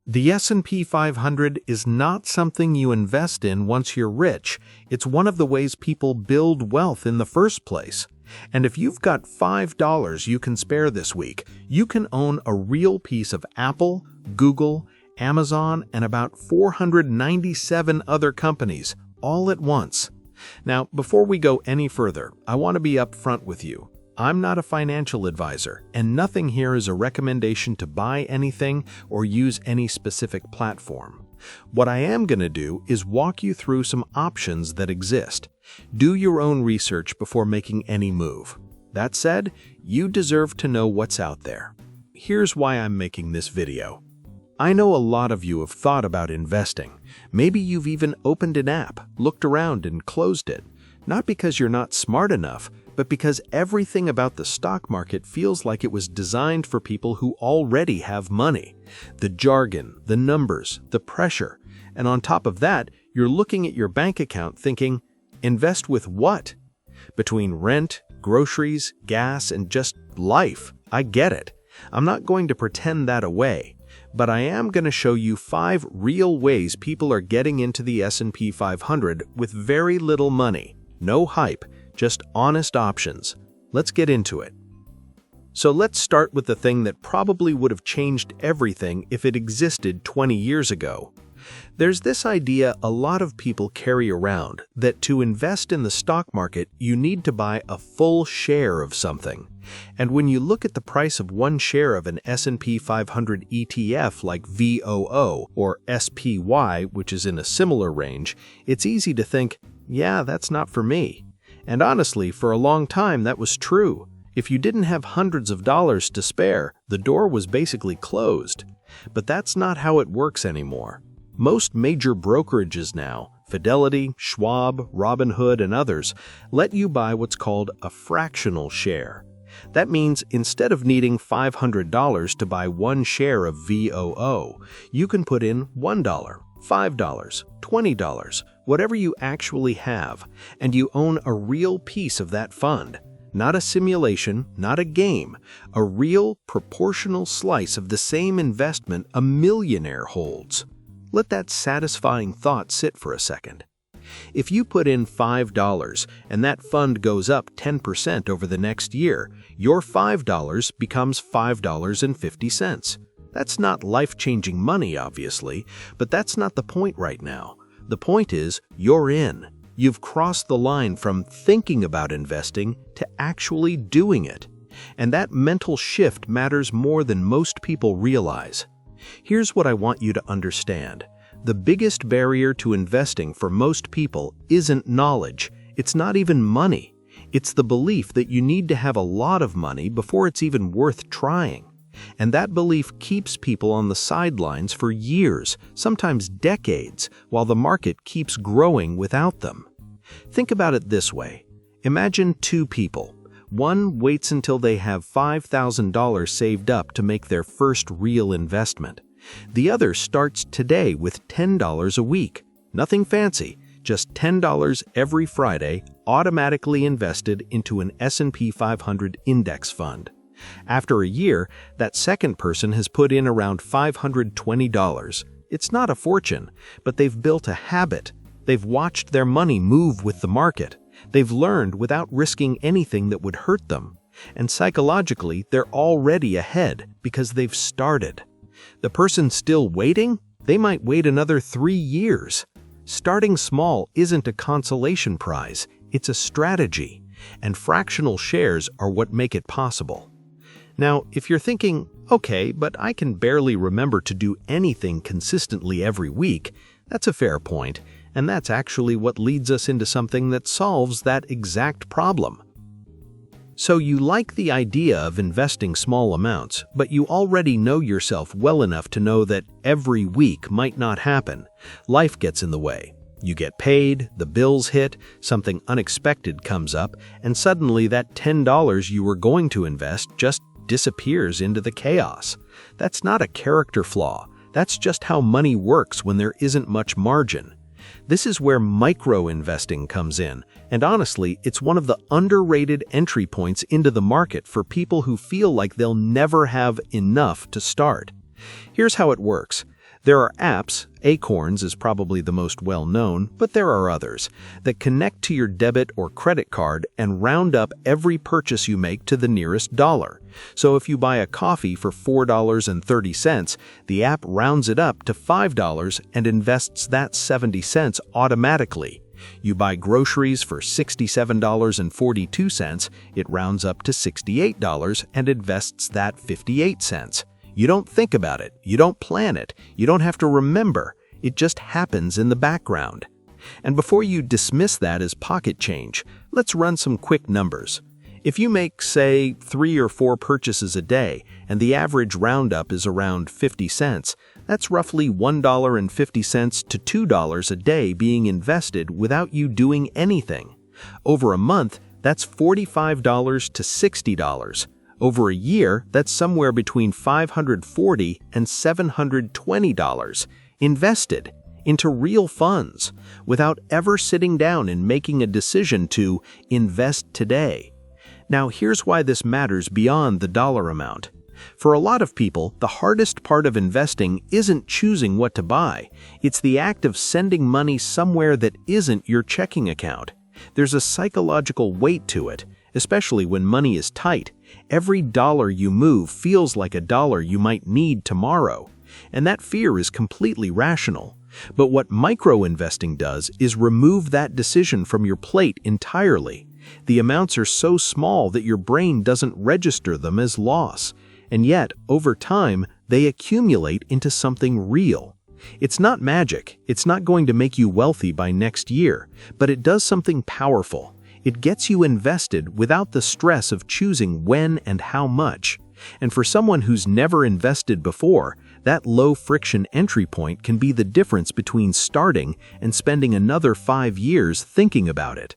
The S&P 500 is not something you invest in once you're rich. It's one of the ways people build wealth in the first place. And if you've got $5 you can spare this week, you can own a real piece of Apple, Google, Amazon, and about 497 other companies, all at once. Now, before we go any further, I want to be upfront with you. I'm not a financial advisor, and nothing here is a recommendation to buy anything or use any specific platform. What I am going to do is walk you through some options that exist. Do your own research before making any move. That said, you deserve to know what's out there. Here's why I'm making this video. I know a lot of you have thought about investing. Maybe you've even opened an app, looked around, and closed it. Not because you're not smart enough, but because everything about the stock market feels like it was designed for people who already have money. The jargon, the numbers, the pressure. And on top of that, you're looking at your bank account thinking, invest with what? Between rent, groceries, gas, and just life. I get it. I'm not going to pretend that away. But I am going to show you 5 real ways people are getting into the S&P 500 with very little money. No hype, just honest options. Let's get into it. So let's start with the thing that probably would have changed everything if it existed 20 years ago. There's this idea a lot of people carry around that to invest in the stock market, you need to buy a full share of something. And when you look at the price of one share of an S&P 500 ETF like VOO or SPY, which is in a similar range, it's easy to think, yeah, that's not for me. And honestly, for a long time that was true. If you didn't have hundreds of dollars to spare, the door was basically closed. But that's not how it works anymore. Most major brokerages now, Fidelity, Schwab, Robinhood, and others, let you buy what's called a fractional share. That means instead of needing $500 to buy one share of VOO, you can put in $1, $5, $20, whatever you actually have, and you own a real piece of that fund. Not a simulation, not a game, a real proportional slice of the same investment a millionaire holds. Let that satisfying thought sit for a second. If you put in $5 and that fund goes up 10% over the next year, your $5 becomes $5.50. That's not life-changing money, obviously, but that's not the point right now. The point is, you're in. You've crossed the line from thinking about investing to actually doing it. And that mental shift matters more than most people realize. Here's what I want you to understand. The biggest barrier to investing for most people isn't knowledge. It's not even money. It's the belief that you need to have a lot of money before it's even worth trying. And that belief keeps people on the sidelines for years, sometimes decades, while the market keeps growing without them. Think about it this way. Imagine 2 people. One waits until they have $5,000 saved up to make their first real investment. The other starts today with $10 a week. Nothing fancy, just $10 every Friday automatically invested into an S&P 500 index fund. After a year, that second person has put in around $520. It's not a fortune, but they've built a habit. They've watched their money move with the market. They've learned without risking anything that would hurt them. And psychologically, they're already ahead because they've started. The person still waiting? They might wait another 3 years. Starting small isn't a consolation prize. It's a strategy. And fractional shares are what make it possible. Now, if you're thinking, okay, but I can barely remember to do anything consistently every week, that's a fair point, and that's actually what leads us into something that solves that exact problem. So you like the idea of investing small amounts, but you already know yourself well enough to know that every week might not happen. Life gets in the way. You get paid, the bills hit, something unexpected comes up, and suddenly that $10 you were going to invest just disappears into the chaos. That's not a character flaw. That's just how money works when there isn't much margin. This is where micro-investing comes in, and honestly, it's one of the underrated entry points into the market for people who feel like they'll never have enough to start. Here's how it works. There are apps, Acorns is probably the most well-known, but there are others, that connect to your debit or credit card and round up every purchase you make to the nearest dollar. So if you buy a coffee for $4.30, the app rounds it up to $5 and invests that 70 cents automatically. You buy groceries for $67.42, it rounds up to $68 and invests that 58 cents. You don't think about it, you don't plan it, you don't have to remember, it just happens in the background. And before you dismiss that as pocket change, let's run some quick numbers. If you make, say, 3 or 4 purchases a day, and the average roundup is around 50 cents, that's roughly $1.50 to $2 a day being invested without you doing anything. Over a month, that's $45 to $60. Over a year, that's somewhere between $540 and $720 invested into real funds without ever sitting down and making a decision to invest today. Now, here's why this matters beyond the dollar amount. For a lot of people, the hardest part of investing isn't choosing what to buy. It's the act of sending money somewhere that isn't your checking account. There's a psychological weight to it, especially when money is tight. Every dollar you move feels like a dollar you might need tomorrow, and that fear is completely rational. But what micro-investing does is remove that decision from your plate entirely. The amounts are so small that your brain doesn't register them as loss, and yet, over time, they accumulate into something real. It's not magic, it's not going to make you wealthy by next year, but it does something powerful. It gets you invested without the stress of choosing when and how much. And for someone who's never invested before, that low-friction entry point can be the difference between starting and spending another 5 years thinking about it.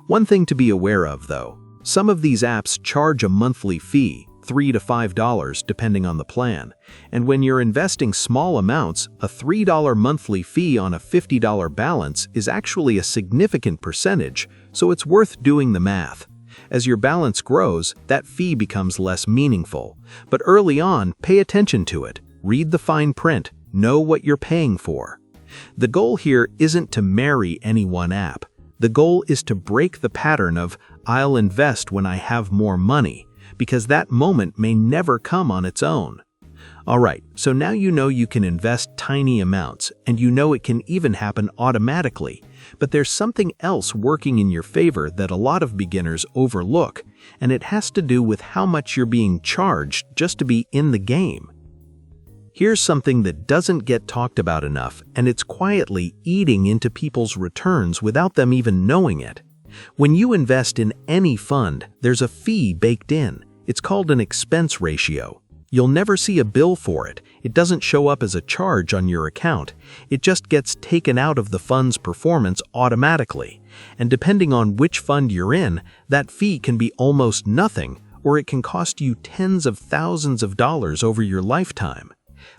One thing to be aware of, though, some of these apps charge a monthly fee, $3 to $5 depending on the plan, and when you're investing small amounts, a $3 monthly fee on a $50 balance is actually a significant percentage, so it's worth doing the math. As your balance grows, that fee becomes less meaningful, but early on, pay attention to it, read the fine print, know what you're paying for. The goal here isn't to marry any one app. The goal is to break the pattern of, I'll invest when I have more money, because that moment may never come on its own. Alright, so now you know you can invest tiny amounts, and you know it can even happen automatically, but there's something else working in your favor that a lot of beginners overlook, and it has to do with how much you're being charged just to be in the game. Here's something that doesn't get talked about enough, and it's quietly eating into people's returns without them even knowing it. When you invest in any fund, there's a fee baked in. It's called an expense ratio. You'll never see a bill for it. It doesn't show up as a charge on your account. It just gets taken out of the fund's performance automatically. And depending on which fund you're in, that fee can be almost nothing, or it can cost you tens of thousands of dollars over your lifetime.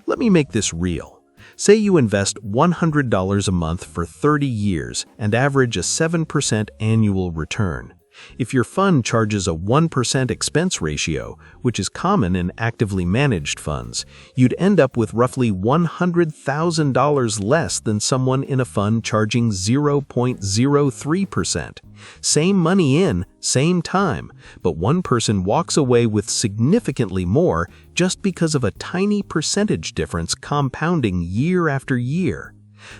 Let me make this real. Say you invest $100 a month for 30 years and average a 7% annual return. If your fund charges a 1% expense ratio, which is common in actively managed funds, you'd end up with roughly $100,000 less than someone in a fund charging 0.03%. Same money in, same time, but one person walks away with significantly more just because of a tiny percentage difference compounding year after year.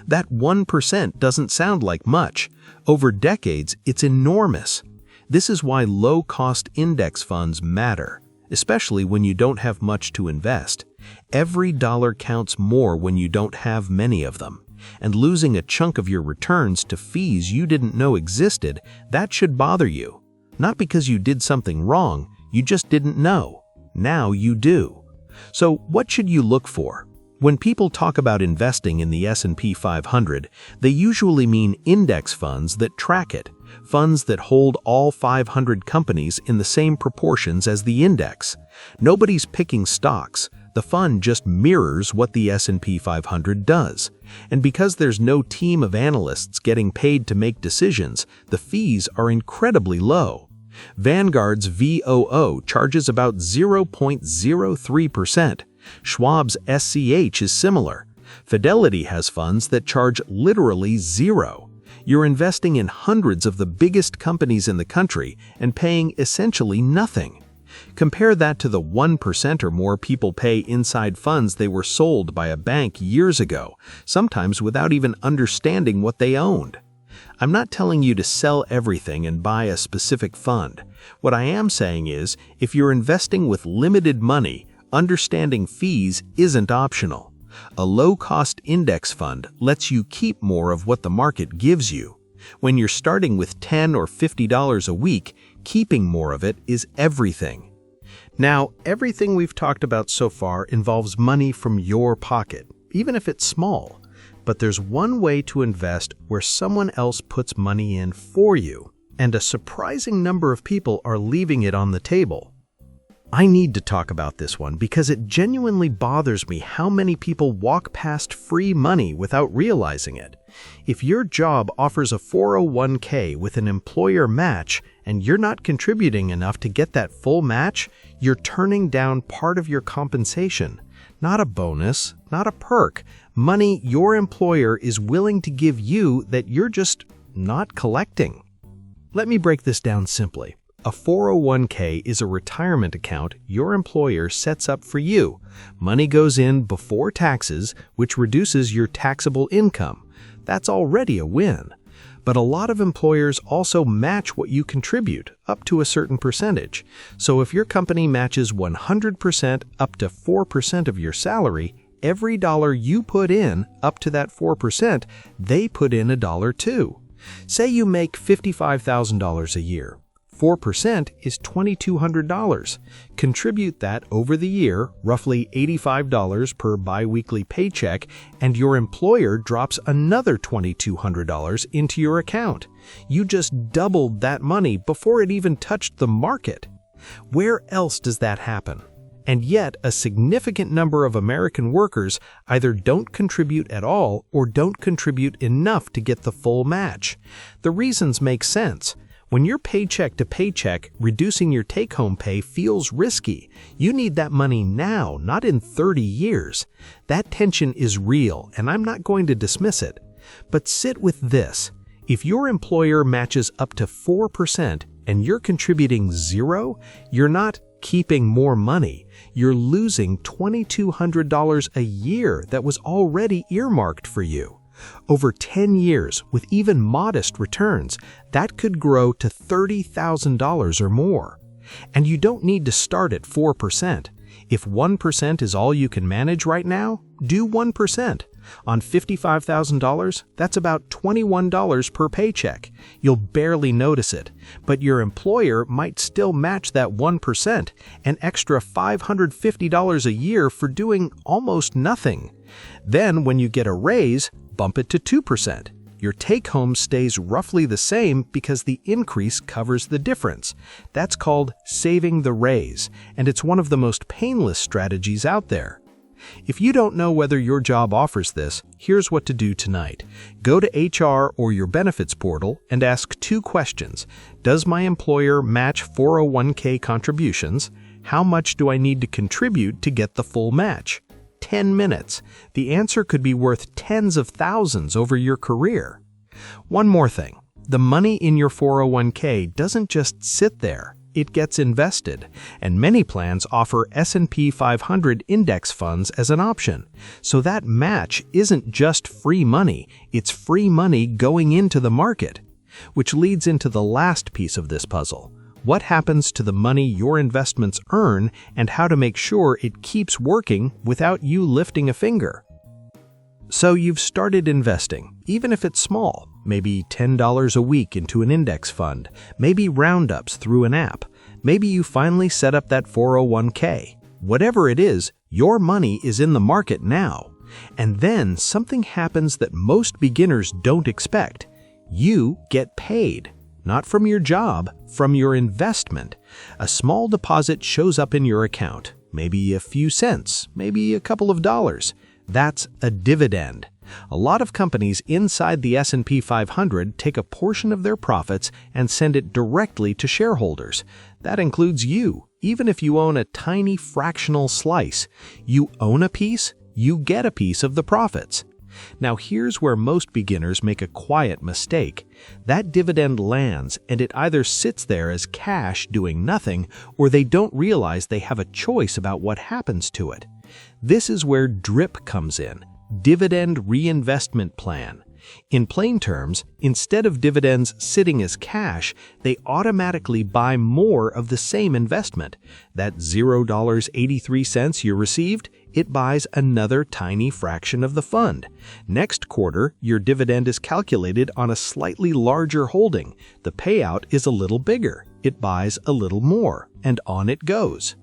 That 1% doesn't sound like much. Over decades, it's enormous. This is why low-cost index funds matter, especially when you don't have much to invest. Every dollar counts more when you don't have many of them. And losing a chunk of your returns to fees you didn't know existed, that should bother you. Not because you did something wrong, you just didn't know. Now you do. So what should you look for? When people talk about investing in the S&P 500, they usually mean index funds that track it, funds that hold all 500 companies in the same proportions as the index. Nobody's picking stocks. The fund just mirrors what the S&P 500 does. And because there's no team of analysts getting paid to make decisions, the fees are incredibly low. Vanguard's VOO charges about 0.03%. Schwab's SCH is similar. Fidelity has funds that charge literally zero. You're investing in hundreds of the biggest companies in the country and paying essentially nothing. Compare that to the 1% or more people pay inside funds they were sold by a bank years ago, sometimes without even understanding what they owned. I'm not telling you to sell everything and buy a specific fund. What I am saying is, if you're investing with limited money, understanding fees isn't optional. A low-cost index fund lets you keep more of what the market gives you. When you're starting with $10 or $50 a week, keeping more of it is everything. Now, everything we've talked about so far involves money from your pocket, even if it's small. But there's one way to invest where someone else puts money in for you, and a surprising number of people are leaving it on the table. I need to talk about this one because it genuinely bothers me how many people walk past free money without realizing it. If your job offers a 401k with an employer match and you're not contributing enough to get that full match, you're turning down part of your compensation. Not a bonus, not a perk, money your employer is willing to give you that you're just not collecting. Let me break this down simply. A 401k is a retirement account your employer sets up for you. Money goes in before taxes, which reduces your taxable income. That's already a win. But a lot of employers also match what you contribute, up to a certain percentage. So if your company matches 100% up to 4% of your salary, every dollar you put in up to that 4%, they put in a dollar too. Say you make $55,000 a year. 4% is $2,200. Contribute that over the year, roughly $85 per biweekly paycheck, and your employer drops another $2,200 into your account. You just doubled that money before it even touched the market. Where else does that happen? And yet, a significant number of American workers either don't contribute at all or don't contribute enough to get the full match. The reasons make sense. When you're paycheck to paycheck, reducing your take-home pay feels risky. You need that money now, not in 30 years. That tension is real, and I'm not going to dismiss it. But sit with this. If your employer matches up to 4% and you're contributing zero, you're not keeping more money. You're losing $2,200 a year that was already earmarked for you. Over 10 years, with even modest returns, that could grow to $30,000 or more. And you don't need to start at 4%. If 1% is all you can manage right now, do 1%. On $55,000, that's about $21 per paycheck. You'll barely notice it, but your employer might still match that 1%, an extra $550 a year for doing almost nothing. Then, when you get a raise, bump it to 2%. Your take-home stays roughly the same because the increase covers the difference. That's called saving the raise, and it's one of the most painless strategies out there. If you don't know whether your job offers this, here's what to do tonight. Go to HR or your benefits portal and ask 2 questions. Does my employer match 401k contributions? How much do I need to contribute to get the full match? 10 minutes. The answer could be worth tens of thousands over your career. One more thing. The money in your 401k doesn't just sit there. It gets invested, and many plans offer S&P 500 index funds as an option. So that match isn't just free money, it's free money going into the market. Which leads into the last piece of this puzzle. What happens to the money your investments earn and how to make sure it keeps working without you lifting a finger? So you've started investing, even if it's small, maybe $10 a week into an index fund, maybe roundups through an app, maybe you finally set up that 401k. Whatever it is, your money is in the market now. And then something happens that most beginners don't expect. You get paid. Not from your job, from your investment. A small deposit shows up in your account, maybe a few cents, maybe a couple of dollars. That's a dividend. A lot of companies inside the S&P 500 take a portion of their profits and send it directly to shareholders. That includes you, even if you own a tiny fractional slice. You own a piece, you get a piece of the profits. Now here's where most beginners make a quiet mistake. That dividend lands and it either sits there as cash doing nothing, or they don't realize they have a choice about what happens to it. This is where DRIP comes in, Dividend Reinvestment Plan. In plain terms, instead of dividends sitting as cash, they automatically buy more of the same investment. That $0.83 you received, it buys another tiny fraction of the fund. Next quarter, your dividend is calculated on a slightly larger holding. The payout is a little bigger. It buys a little more, and on it goes.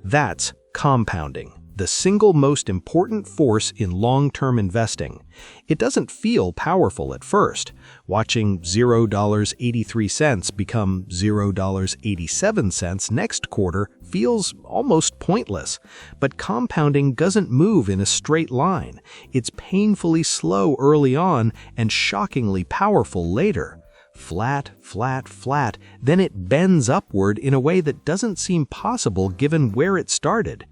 That's compounding, the single most important force in long-term investing. It doesn't feel powerful at first. Watching $0.83 become $0.87 next quarter feels almost pointless. But compounding doesn't move in a straight line. It's painfully slow early on and shockingly powerful later. Flat, flat, flat, then it bends upward in a way that doesn't seem possible given where it started.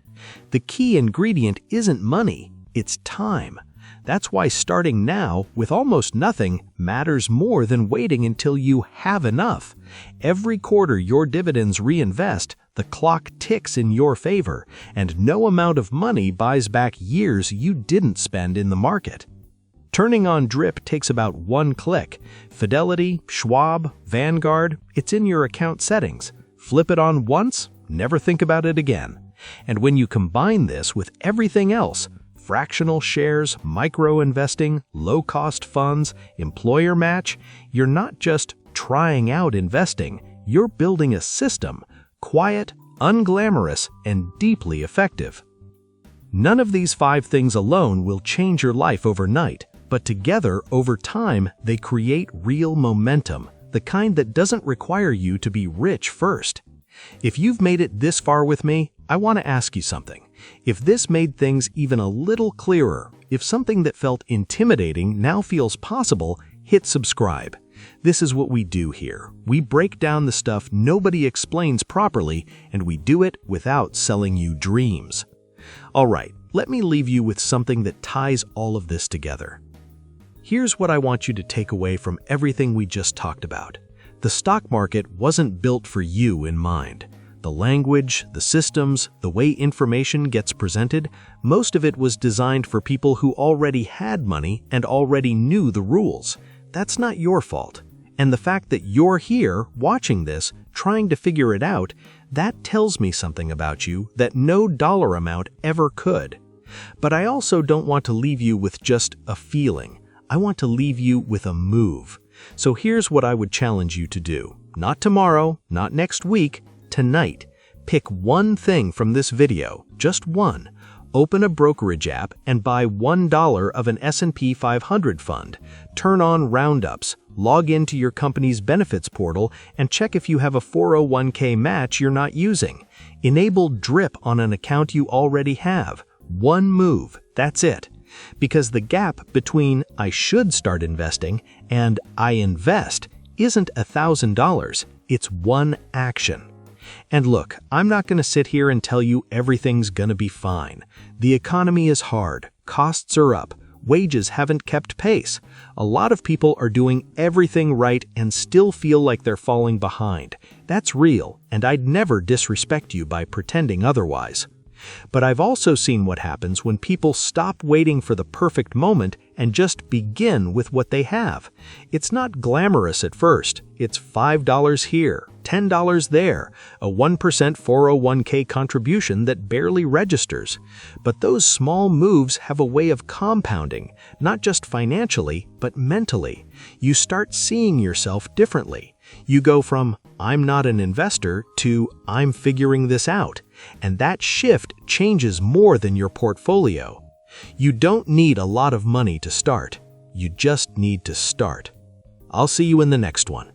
The key ingredient isn't money, it's time. That's why starting now, with almost nothing, matters more than waiting until you have enough. Every quarter your dividends reinvest, the clock ticks in your favor, and no amount of money buys back years you didn't spend in the market. Turning on DRIP takes about one click. Fidelity, Schwab, Vanguard, it's in your account settings. Flip it on once, never think about it again. And when you combine this with everything else, fractional shares, micro-investing, low-cost funds, employer match, you're not just trying out investing, you're building a system, quiet, unglamorous, and deeply effective. None of these 5 things alone will change your life overnight, but together, over time, they create real momentum, the kind that doesn't require you to be rich first. If you've made it this far with me, I want to ask you something. If this made things even a little clearer, if something that felt intimidating now feels possible, hit subscribe. This is what we do here. We break down the stuff nobody explains properly, and we do it without selling you dreams. All right, let me leave you with something that ties all of this together. Here's what I want you to take away from everything we just talked about. The stock market wasn't built for you in mind. The language, the systems, the way information gets presented, most of it was designed for people who already had money and already knew the rules. That's not your fault. And the fact that you're here, watching this, trying to figure it out, that tells me something about you that no dollar amount ever could. But I also don't want to leave you with just a feeling. I want to leave you with a move. So here's what I would challenge you to do. Not tomorrow, not next week, tonight. Pick one thing from this video, just one. Open a brokerage app and buy $1 of an S&P 500 fund. Turn on roundups, log into your company's benefits portal, and check if you have a 401k match you're not using. Enable DRIP on an account you already have. One move, that's it. Because the gap between I should start investing and I invest isn't $1,000, it's one action. And look, I'm not going to sit here and tell you everything's going to be fine. The economy is hard, costs are up, wages haven't kept pace. A lot of people are doing everything right and still feel like they're falling behind. That's real, and I'd never disrespect you by pretending otherwise. But I've also seen what happens when people stop waiting for the perfect moment and just begin with what they have. It's not glamorous at first. It's $5 here, $10 there, a 1% 401k contribution that barely registers. But those small moves have a way of compounding, not just financially, but mentally. You start seeing yourself differently. You go from, I'm not an investor, to, I'm figuring this out. And that shift changes more than your portfolio. You don't need a lot of money to start. You just need to start. I'll see you in the next one.